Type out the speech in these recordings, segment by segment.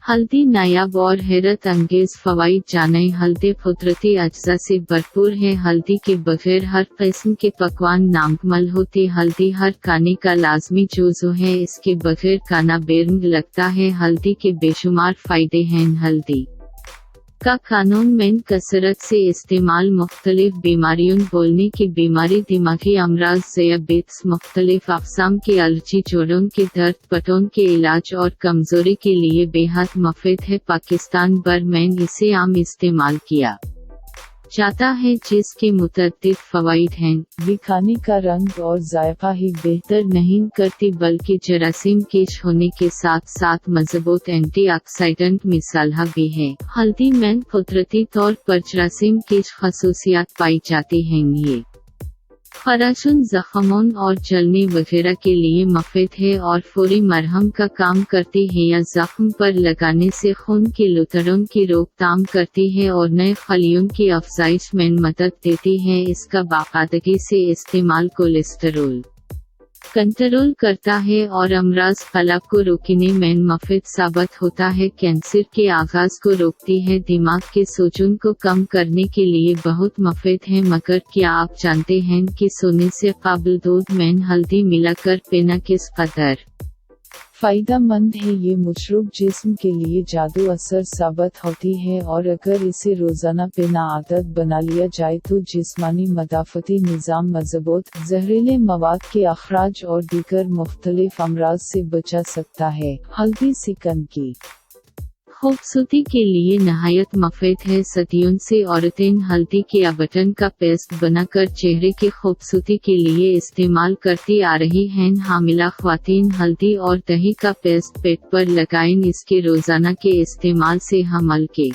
हल्दी नायाब और हैरत अंगेज फवाइद जानें। हल्दी कुदरती अज्जा से भरपूर है। हल्दी के बगैर हर किस्म के पकवान नामुकम्मल होते। हल्दी हर खाने का लाजमी जुज़्व है। इसके बगैर खाना बेरंग लगता है। हल्दी के बेशुमार फ़ायदे हैं। हल्दी का कानून में कसरत से इस्तेमाल मुख्तलिफ बीमारियों बोलने की बीमारी, दिमागी अमराज, ज़ियाबेत्स, मुख्तलिफ अक़साम के एलर्जी, जोड़ों के दर्द, पटों के इलाज और कमज़ोरी के लिए बेहद मुफीद है। पाकिस्तान भर में इसे आम इस्तेमाल किया जाता है, जिसके मुतअद्दिद फ़वाइद हैं। भी खाने का रंग और जायका ही बेहतर नहीं करती, बल्कि जरासीम केश होने के साथ साथ मज़बूत एंटीऑक्सीडेंट मिसाल भी है। हल्दी में कुदरती तौर पर जरासीम केश खसूसियात पाई जाती हैं। ये खराशुन, ज़ख्मों और जलने वगैरह के लिए मुफीद है और फौरी मरहम का काम करती है या ज़ख्म पर लगाने से खून के लुतरों की रोकथाम करती है और नए खलियों की अफजाइश में मदद देती है। इसका बाकायदगी से इस्तेमाल कोलेस्टेरोल कंट्रोल करता है और अमराज क़ल्ब को रोकने में मुफीद साबित होता है। कैंसर के आगाज़ को रोकती है। दिमाग के सोजन को कम करने के लिए बहुत मुफीद है। मगर क्या आप जानते हैं कि सोने से क़ब्ल दूध में हल्दी मिलाकर पीना किस कदर फ़ायदेमंद है? ये मशरूब जिस्म के लिए जादू असर साबित होती है और अगर इसे रोज़ाना पीना आदत बना लिया जाए तो जिस्मानी मदाफ़ती निज़ाम मज़बूत, जहरीले मवाद के अखराज और दीगर मुख्तलिफ अमराज से बचा सकता है। हल्दी सिकन की खूबसूरती के लिए नहायत मुफीद है। सदियों से औरतें हल्दी के अबटन का पेस्ट बनाकर चेहरे की खूबसूरती के लिए इस्तेमाल करती आ रही हैं। हामिला ख्वातीन हल्दी और दही का पेस्ट पेट पर लगाएं। इसके रोज़ाना के इस्तेमाल से हमल के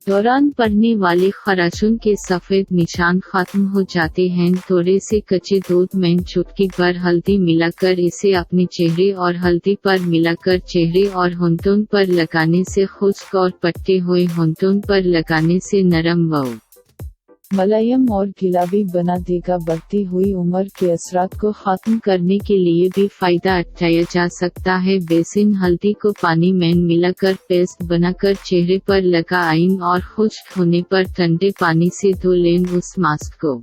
दौरान पड़ने वाले खराशों के सफ़ेद निशान खत्म हो जाते हैं। थोड़े से कच्चे दूध में चुटकी भर हल्दी मिलाकर इसे अपने चेहरे और हल्दी पर मिलाकर चेहरे और होंठों पर लगाने से खुश्क और पट्टे हुए होंठों पर लगाने से नरम व मुलायम और गुलाबी बना देगा। बढ़ती हुई उम्र के असरात को खत्म करने के लिए भी फ़ायदा उठाया जा सकता है। बेसिन हल्दी को पानी में मिलाकर पेस्ट बनाकर चेहरे पर लगाएं और खुश्क होने पर ठंडे पानी से धो लें। उस मास्क को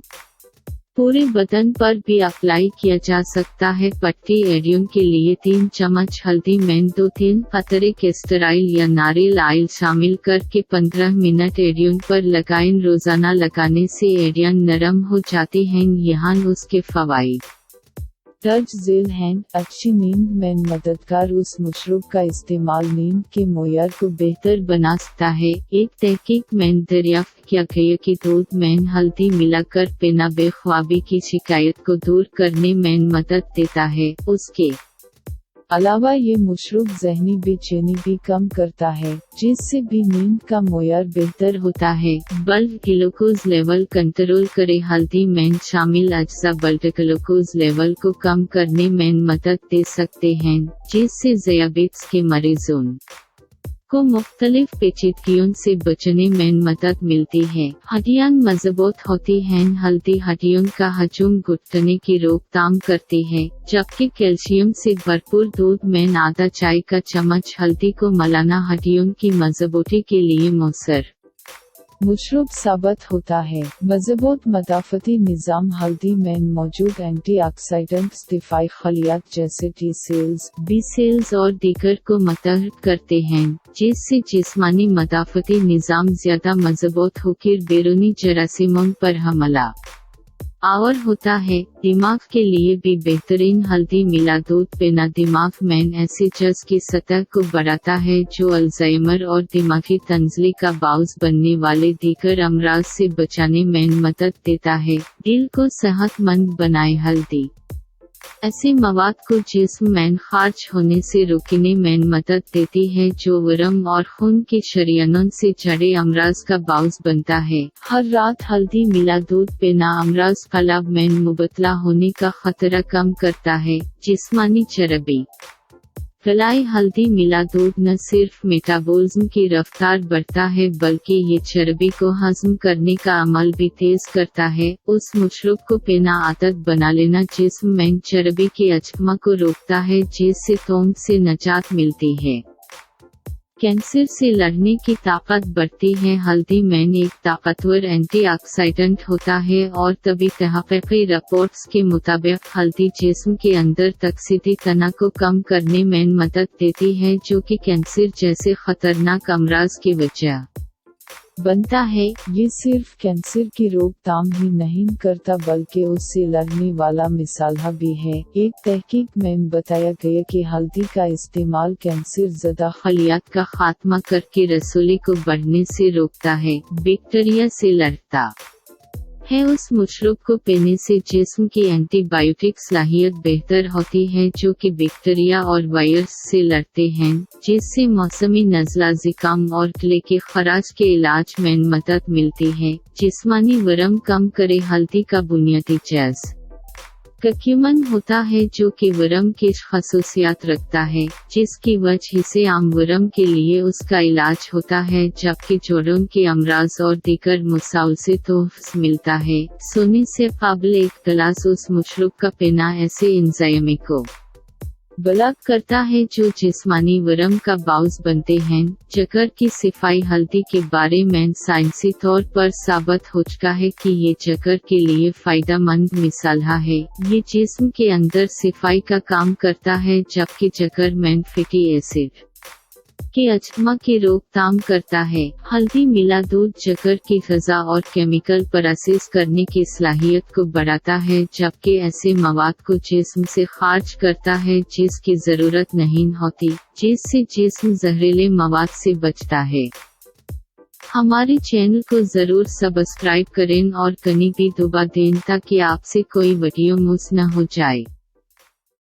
पूरे बदन पर भी अप्लाई किया जा सकता है। पट्टी एरियों के लिए 3 चम्मच हल्दी में 2-3 कतरे कैस्टर ऑयल या नारियल ऑयल शामिल करके 15 मिनट एरियों पर लगाएं। रोज़ाना लगाने से एरियां नरम हो जाती हैं। यहाँ उसके फ़वाइद दर्ज झेल हैं। अच्छी नींद में मददगार उस मशरूब का इस्तेमाल नींद के मोयार को बेहतर बना सकता है। एक तहकीक में दरियाफ्त किया गया कि दूध में हल्दी मिलाकर पीना बेख्वाबी की शिकायत को दूर करने में मदद देता है। उसके अलावा ये मशरूब ज़हनी बेचैनी भी कम करता है, जिससे भी नींद का मोयार बेहतर होता है। ब्लड ग्लूकोज लेवल कंट्रोल करे। हल्दी में शामिल अज्जा ब्लड ग्लूकोज लेवल को कम करने में मदद दे सकते हैं, जिससे ज़ियाबेत्स के मरीजों को मुख्तलिफ पेचीदगियों से बचने में मदद मिलती है। हड्डियां मजबूत होती हैं। हल्दी हड्डियों का हजूम घुटने की रोकथाम करती है, जबकि कैल्शियम से भरपूर दूध में आधा चाय का चम्मच हल्दी को मिलाना हड्डियों की मजबूती के लिए मौसर मशरूब साबित होता है। मजबूत मदाफ़ती निज़ाम हल्दी में मौजूद एंटीऑक्सीडेंट्स दिफ़ाई खलियात जैसे टी सेल्स, बी सेल्स और दीगर को मतहर करते हैं, जिससे जिस्मानी मदाफ़ती निज़ाम ज़्यादा मजबूत होकर बैरूनी जरासीमों पर हमला आवर होता है। दिमाग के लिए भी बेहतरीन हल्दी मिला दूध पीना दिमाग में ऐसे जज़ की सतह को बढ़ाता है जो अल्ज़ाइमर और दिमागी तंज़ली का बाउस बनने वाले दीगर अमराज से बचाने में मदद देता है। दिल को सेहतमंद बनाए। हल्दी ऐसे मवाद को जिस्म में खारिज होने से रोकने में मदद देती है जो वरम और खून के शरीयानों से जड़े अमराज का बाउस बनता है। हर रात हल्दी मिला दूध पीना अमराज क़ल्ब में मुबतला होने का खतरा कम करता है। जिस्मानी चर्बी गलाई हल्दी मिला दूध न सिर्फ मेटाबॉलिज्म की रफ्तार बढ़ता है बल्कि ये चर्बी को हज़म करने का अमल भी तेज करता है। उस मशरूब को पीना आदत बना लेना जिस्म में चर्बी के अजमा को रोकता है, जिससे तोंद से निजात मिलती है। कैंसर से लड़ने की ताकत बढ़ती है। हल्दी में एक ताकतवर एंटीऑक्सीडेंट होता है और तभी तहक़ीक़ी रिपोर्ट्स के मुताबिक हल्दी जिस्म के अंदर तकसीदी तनाव को कम करने में मदद देती है, जो कि कैंसर जैसे खतरनाक अमराज की वजह बनता है। ये सिर्फ कैंसर की रोकथाम ही नहीं करता बल्कि उससे लड़ने वाला मिसाला भी है। एक तहकीक में बताया गया कि हल्दी का इस्तेमाल कैंसर ज़दा खलियात का खात्मा करके रसूली को बढ़ने से रोकता है, बैक्टीरिया से लड़ता है। उस मशरूब को पीने से जिस्म की एंटीबायोटिक सलाहियत बेहतर होती है, जो कि बैक्टीरिया और वायरस से लड़ते हैं, जिससे मौसमी नज़ला, ज़ुकाम और गले के खराश के इलाज में मदद मिलती है। जिस्मानी वरम कम करे। हल्दी का बुनियादी जज़ कर्क्यूमिन होता है, जो कि वरम की खसूसियात रखता है, जिसकी वजह से आम वरम के लिए उसका इलाज होता है, जबकि जोड़ों के अमराज और दीगर मसाइल से तोहफ़ मिलता है। सोने से क़बल एक गिलास उस मशरूब का पीना ऐसे एंजाइम को ब्लॉक करता है जो जिस्मानी वरम का बाउस बनते हैं। जगर की सफाई। हल्दी के बारे में साइंसी तौर पर साबित हो चुका है कि ये जगर के लिए फ़ायदेमंद मिसाला है। ये जिस्म के अंदर सफाई का काम करता है, जबकि जगर में फैटी एसिड के अजमा की रोकथाम करता है। हल्दी मिला दूध जगर की ग़िज़ा और केमिकल प्रोसेस करने की सलाहियत को बढ़ाता है, जबकि ऐसे मवाद को जिस्म से खारिज करता है जिसकी ज़रूरत नहीं होती, जिससे जिस्म जहरीले मवाद से बचता है। हमारे चैनल को ज़रूर सब्सक्राइब करें और कनी भी दबा दें ताकि आपसे कोई वीडियो मिस न हो जाए।